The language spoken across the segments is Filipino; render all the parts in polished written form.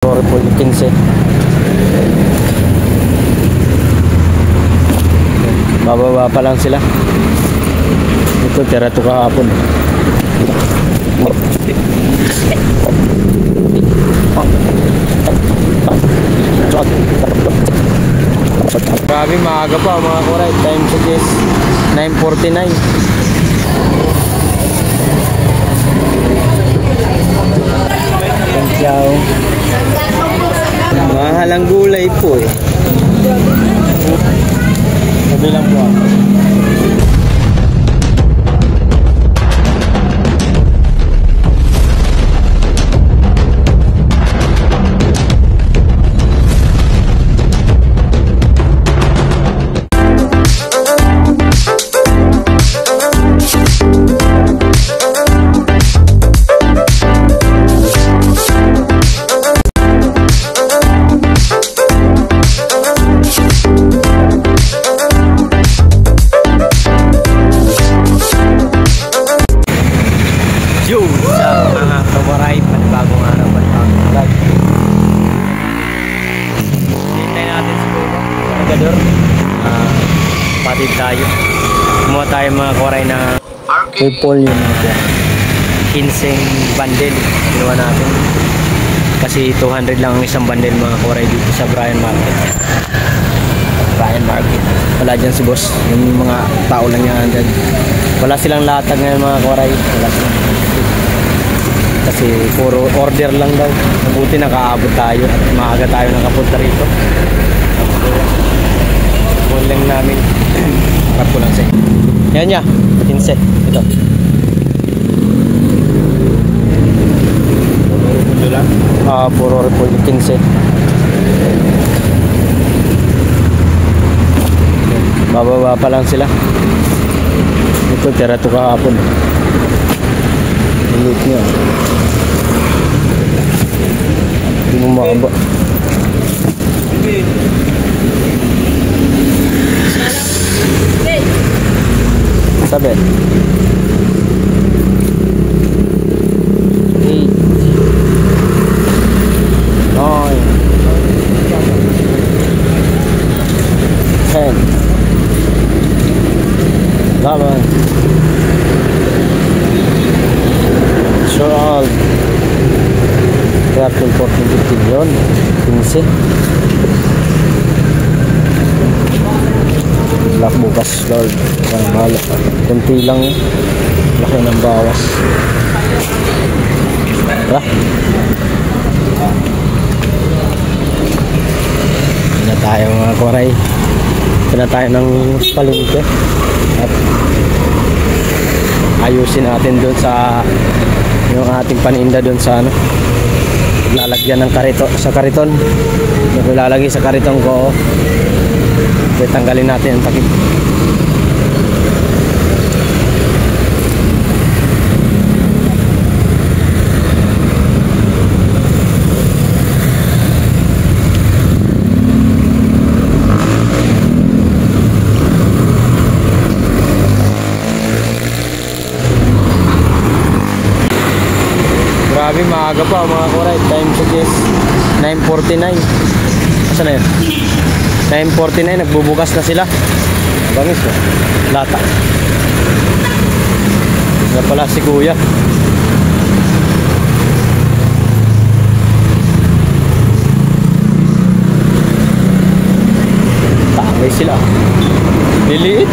Sorry po, 15. Bababa pa lang sila. Ito, tira ito kahapon. Grabe, maaga pa mga kuray. Time check is 9:49. Ciao. Mahal ang gulay po eh. Sabi lang po ako. Patid tayo. Kumuha tayo mga koray na purple yun natin. 15 bundle kinuha natin. Kasi 200 lang ang isang bundle mga koray dito sa Bryan Market. Bryan Market. Wala dyan si boss. Yung mga tao lang yan dyan. Wala silang latag ngayon mga koray. Wala silang. Kasi puro order lang daw. Mabuti nakaabot tayo at maaga tayo nakapunta rito. Lang namin. Harap ko lang sa inyo. Yan niya. 15. Ito. Ito lang? Puro report 15. Bababa pa lang sila. Ito, tira ito kahapon. Ulit niya. Hindi mo makaba. Sabi 8 9 10 11 12 13 14 15 yun 15 lak bukas Lord. Mahal. Kunti lang yun. Laki ng bawas. Tara. Ito na tayo mga koray. Ito na tayo ng palengke. At ayusin natin doon sa yung ating paninda doon sa ano. Lalagyan ng karito sa kariton. Yung lalagay sa kariton ko. Tanggalin natin ang takip. Grabe, maaga pa mga koray. Time check is 9:49. Asa na yun? 9:49, nagbubukas na sila. Bangis ko. Lata. Na pala si kuya. Takay sila. Liliit.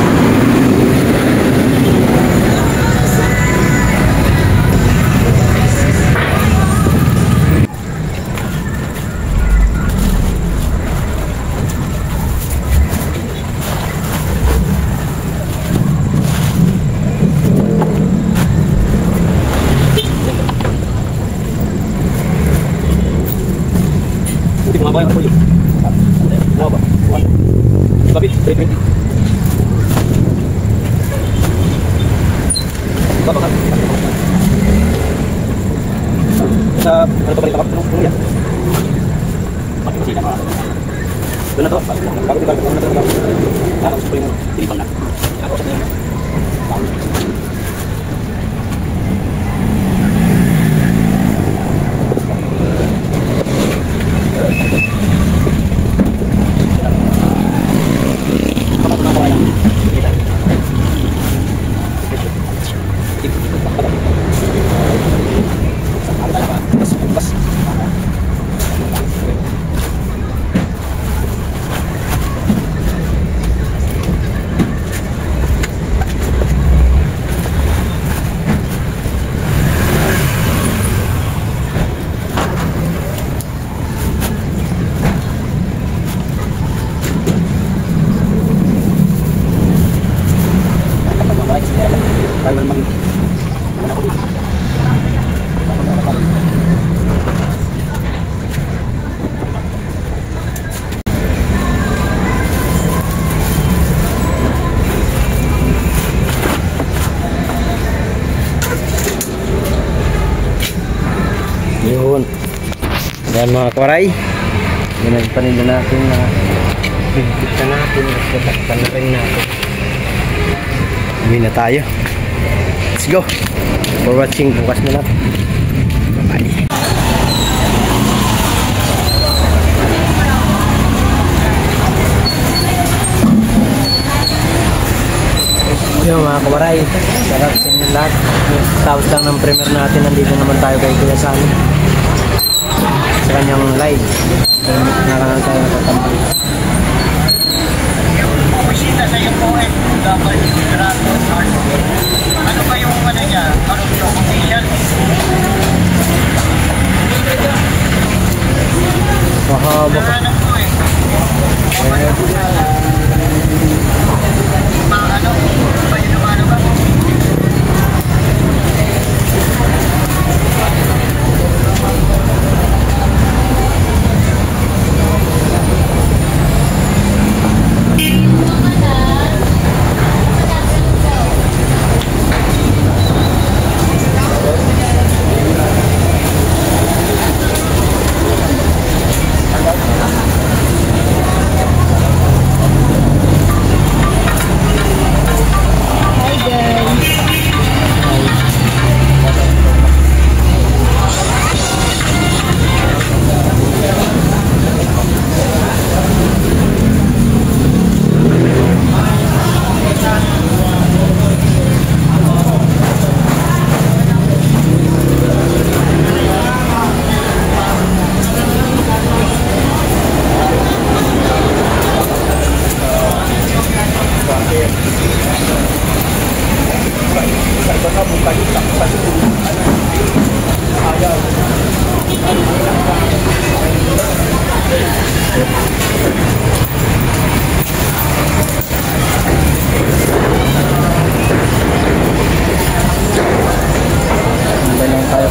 Yan mga kwaray. Ginagpanin na natin na bigkita natin at tatakpan na rin natin. Uwi na tayo. Let's go. For watching. Bukas na natin. Bye. Yung mga kawaray, sarap sa inyo lahat. Tapos lang ng premiere natin, nandito naman tayo kay Kuya Sami sa kanyang live. Nakanan tayo nakatambay. Yung pumusita sa yung poet, dapat ano ba yung ano niya? Ano yung official? Mahaba ka. Ano po eh? Ano? Ano ba?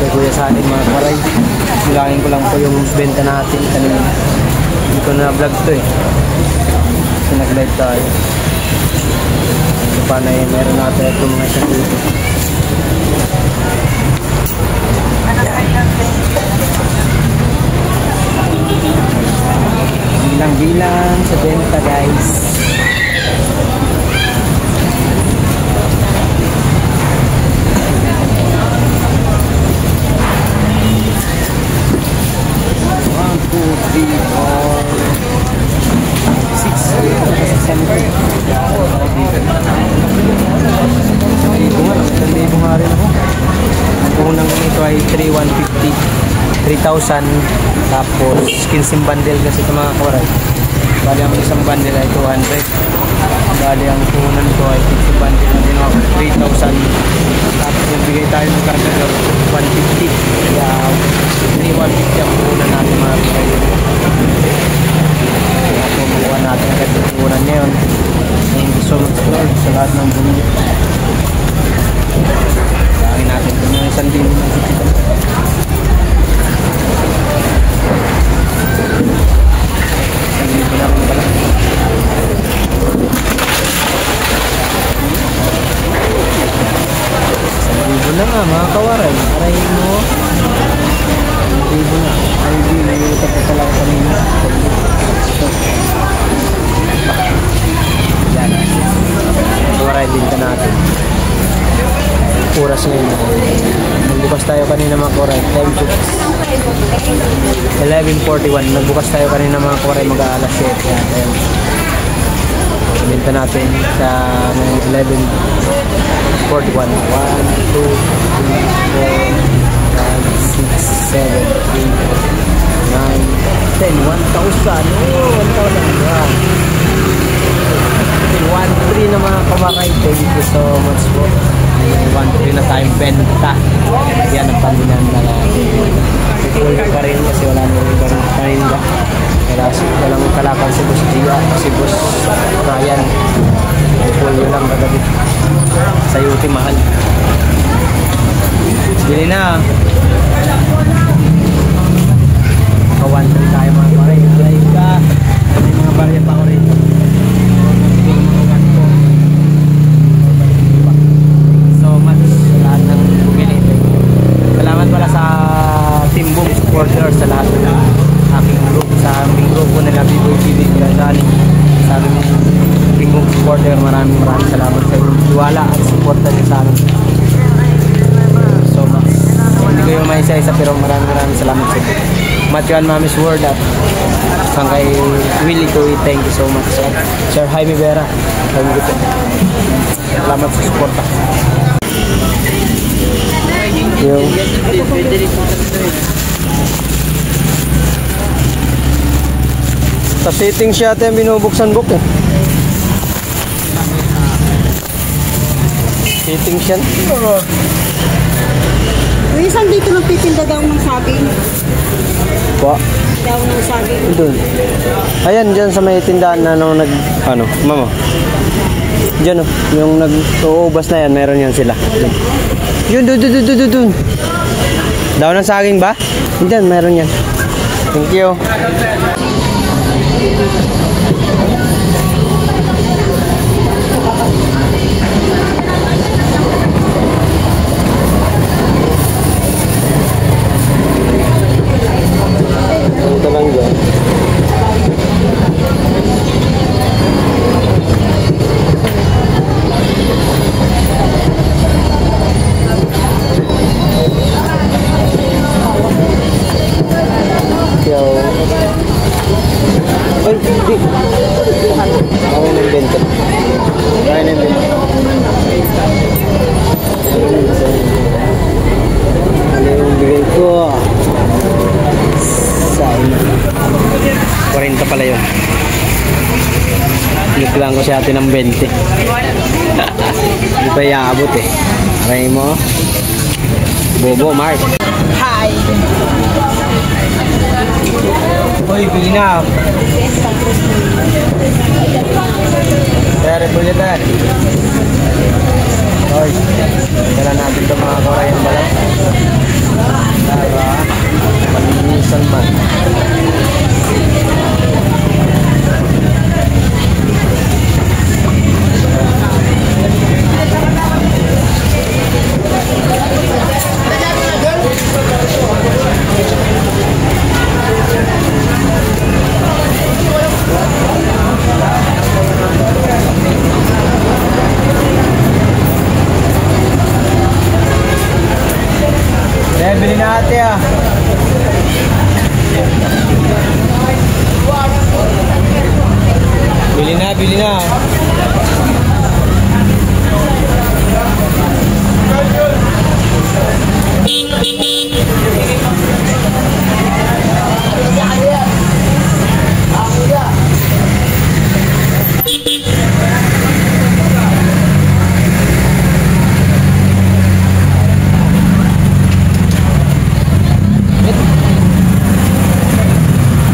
Kuya sa atin mga kawaray. Bilangin ko lang po yung benta natin kanina. Hindi ko na vlog to eh. So nag-live tayo. So paano eh, meron natin ito mga isang dito. Bilang-bilang sa benta guys. Unang ganito ay 3,150 3,000 tapos skin sim bundle kasi ito mga kawaray. Bali ang isang bundle ay 200. Bali ang puhunan nito ay skin sim bundle na ginawa ko 3,000 tapos nagbigay tayo ng cargador 150 kaya 3,150 ang puhunan natin mga kawaray. Kaya makuha natin agad yung puhunan ngayon. Thank you so much Lord sa lahat ng bumili. Tangin natin kung yung isang din ng kita. Isang libo na rin pala. Isang libo na nga mga kawaray. Arayin mo. Isang libo na. Ay di, naiutak ko pala ko kanina. Yan. Kawaray din ka natin. Oras ngayon. Nagbukas tayo kanina mga koray. Time check. 11:41. Nagbukas tayo kanina mga koray. Mag-aalas 7. Yan. Binta natin sa 11:41. 1, 2, 3, 4, 5, 6, 7, 8, 9, 10. 1,000. Oh, 1,000. 1,3 na mga kamakay. Thank you so much po. 1,3 na tayong benta. Yan ang paminan na full pa rin kasi wala nang ibang paninda. Walang kalakal si Boss Gia, si Boss Ryan. Full yun lang kagabi. Sa UT mahal. Bili na. Ka-1,3 tayo mga pare. Live ka. May mga barya pa ko rin. Salamat pala sa Team Boom supporters sa lahat. Matthew and Mami's World at kay Willie Toy, thank you so much. At Sir Jaime Vera, thank you po. Salamat sa suporta. Yung sa settings siya ito yung binubuksan book eh. Settings yan. Yung isang dito nagtitinda daw ng saging. Po. Daw ng saging. Doon. Ayan, dyan sa may tindahan na nung mama. Dyan yung nag-uubas na yan, meron yan sila. Yun, doon. Daw ng saging ba? Dyan, meron yan. Thank you. Ito lang dyan. Ay, di. Ako nang benta. Kaya nang benta. Ano yung bigay ko? Saan? 40 pala yun. Naglang ko si ate ng 20. Hindi pa iaabot eh. Aray mo. Bobo, Mark. Hi! Uy, bili na. Kaya repulya tayo. Uy, dala natin ito mga Korean balat. Para paninisan man. Bili na ate ah. Bili na.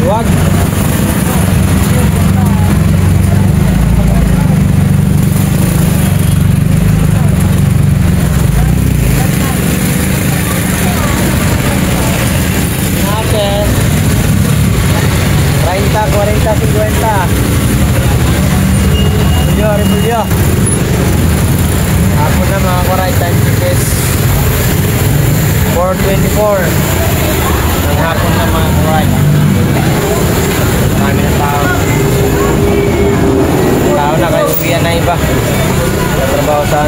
Wag. Ate. 30, 40, 50. Repulyo. Ako na mga koray, time ticket 4:24 ng hapon na mga koray. Marami ng tao. Tao na kayo uwian na iba. Nagtrabaho sa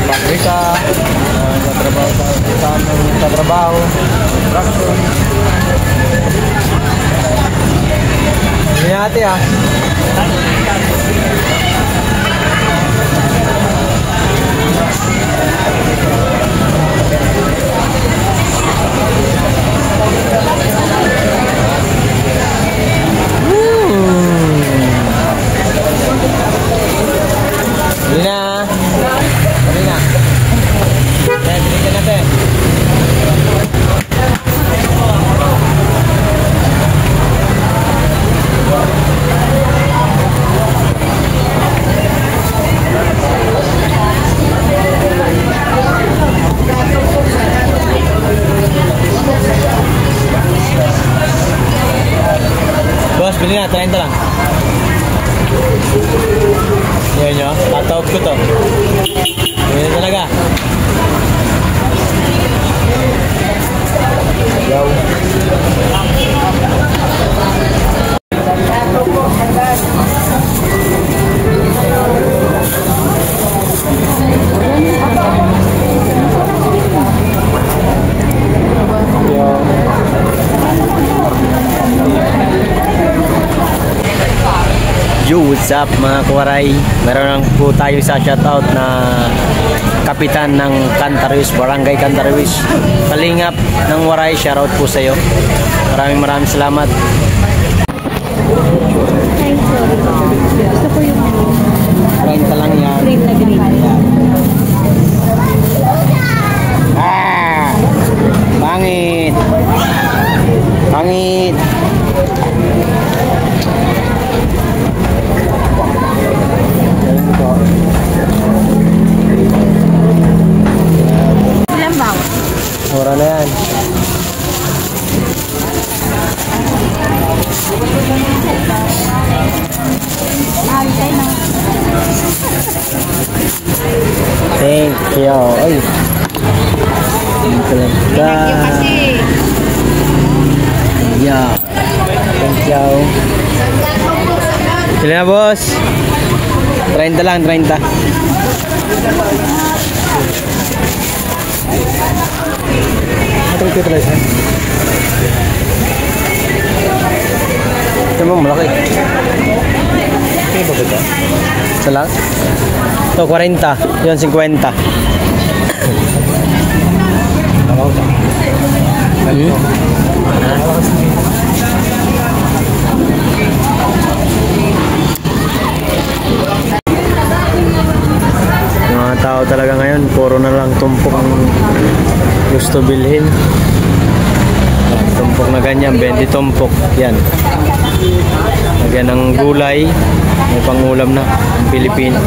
pabrika, nagtrabaho sa trabaho, construction. Hindi natin ah. Bili na. Bili na. Bili ka natin. Boss, bili na. 30 lang. Yan nyo, tatawag ko to. Yan talaga. Yaw. Yaw. What's up mga kuwaray? Meron lang po tayo sa shoutout na kapitan ng Cantaruis, Barangay Cantaruis. Kalingap ng Waray, shoutout po sa iyo. Maraming salamat. Gusto ko yung 30 lang yan. green na green. Ah! Pangit! Pangit! Ilan ba? Mura na yan. Thank you. Ay. Thank you. Yeah. Thank you. Sila na, boss. 30 lang, 30. Ito pala siya. Ito mo, malaki. Ito ba ito? Isa lang? Ito, 40. Yun, 50. Mga tao talaga ngayon, puro na lang tumpok ang gusto bilhin. Tumpok na ganyan, 20 tumpok. Yan. Lagyan ng gulay. May pangulam na. Ang Pilipino.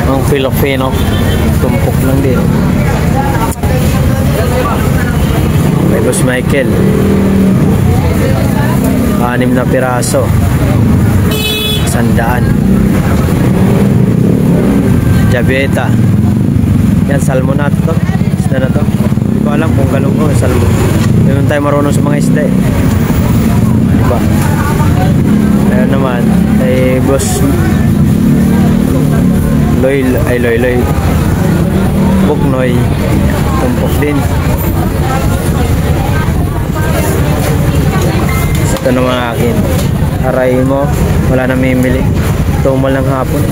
Ang Filipino. Tumpok lang din. May Boss Michael. 6 na piraso. 100. Jabeta. Yan, salmon na to. Isda na to. Hindi ko alam kung galong ko. Salmon. Hindi naman tayo marunong sa mga isda eh. Diba? Ayun naman. Ay Boss Loy. Buknoy. Tumpok din. Ito naman akin. Aray mo. Wala na mimili. Tumal ng hapon.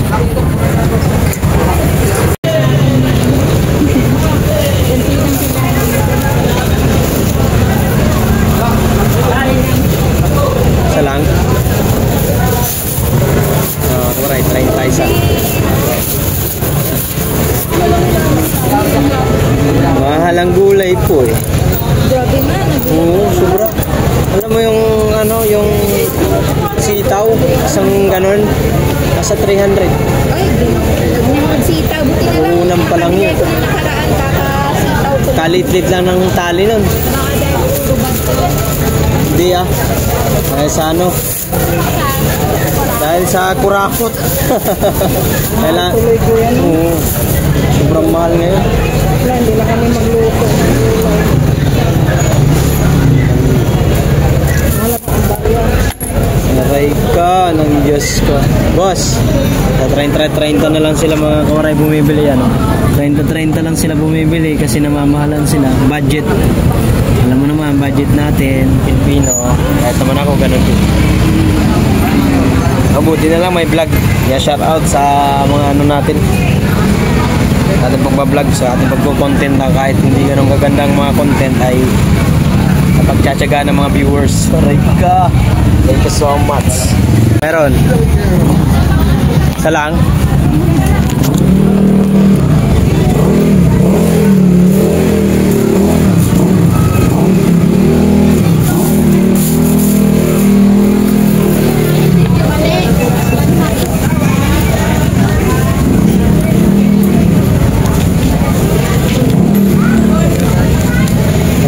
Isa lang. Kumaray, try isa. Mahal ang gulay po eh. Grabe na. Oo, sobra. Alam mo yung ano, yung sitaw, isang ganon, nasa 300. Ay, magsitaw. Buti na lang. Unang pa lang yun. Kung nakaraan, kakasitaw ko. Kalit-lit lang ng tali nun. Baka dahil urubad ko. Hindi ah. Dahil sa ano? Dahil sa kurakot. Kailan? Tuloy ko yan. Oo. Sobrang mahal ngayon. Wala, hindi na kami magluto. Wala pa ang bayan. Aray ka ng Diyos ko. Boss, 30 na lang sila mga kawaray bumibili. Ano? 30 lang sila bumibili kasi namamahalan sila. Budget. Alam mo naman, budget natin, Pilipino. Kahit naman ako, ganun din. Mabuti na lang may vlog. Yeah, shout out sa mga ano natin. Ating pagbablog, sa ating pagko-content na kahit hindi ganun kagandang mga content ay napagtsatsaga ng mga viewers. Aray ka! Thank you so much. Meron. Isa lang.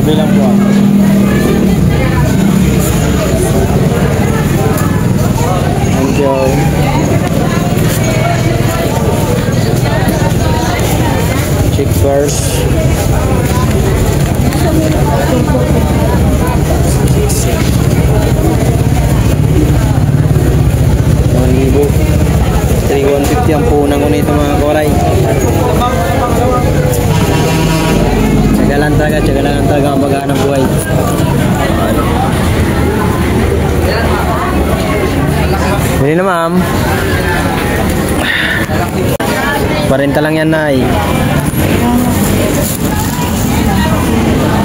Bilang po ako. Thank you. Chickers. Libo. 3,150 ang punang ko nito mga koray. Tsaga lang talaga ang bagaan ng buhay. Bili na, ma'am. 40 lang yan, Nay.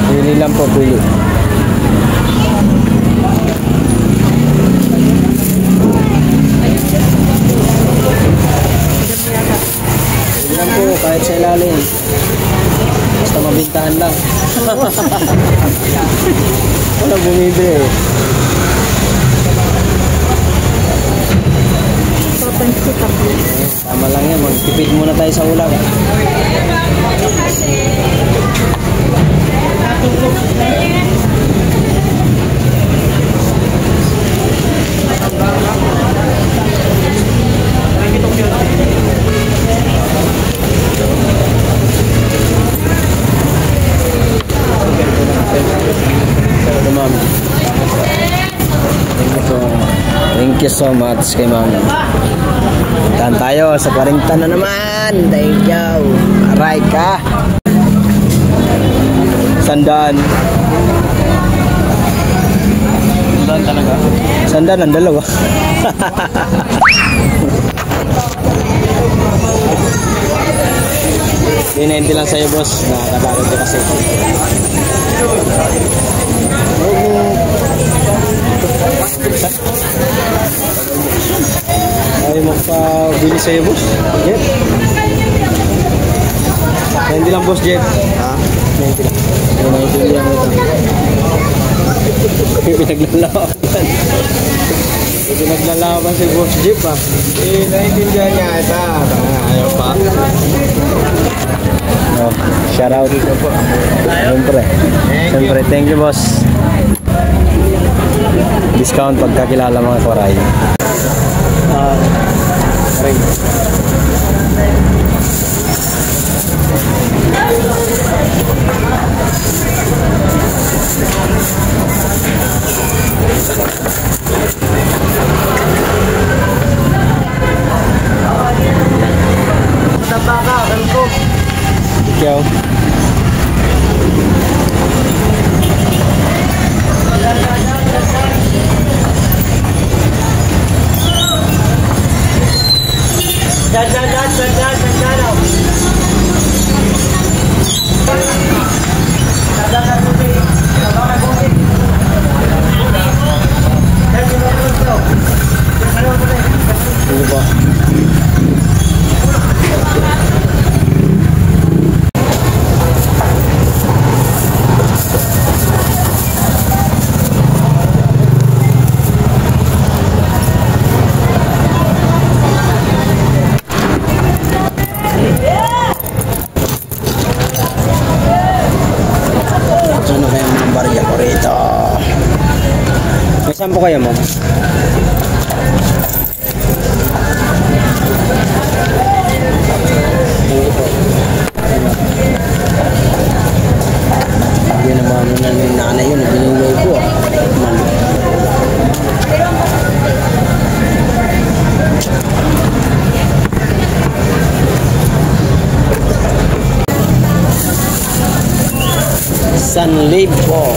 Pili lang po, pili. Pili lang po, kahit sa ilalim. Basta mabintahan lang. Walang bumibili eh. Papansin ka po. Tama lang yan, magtipid muna tayo sa ulam. Ma'am. Thank you so much kay ma'am. Tahan tayo sa 40 na naman. Thank you. Aray ka. Sandaan. Sandaan talaga? Sandaan ang dalawa. Hindi lang sa'yo, boss. Nakakatakot ka kasi. Ayaw magpabili sa'yo, boss. Jeff. Hindi lang, boss, Jeff. Ha? Hindi lang. Hindi lang ito. Pinaglalaban. Pinaglalaban si boss Jeff, ha? Naiintindihan niya ito. Ayaw pa. Oh, shout out. Siyempre. Siyempre, thank you, boss. Discount pagkakilala mga koray. Ring. Tapa ka, ko. Ikaw. Ano ba? Ano kaya mga barya ko rito? May saan po kayo, ma'am? Hindi naman yung nanay yun, binigay ko. San Libo.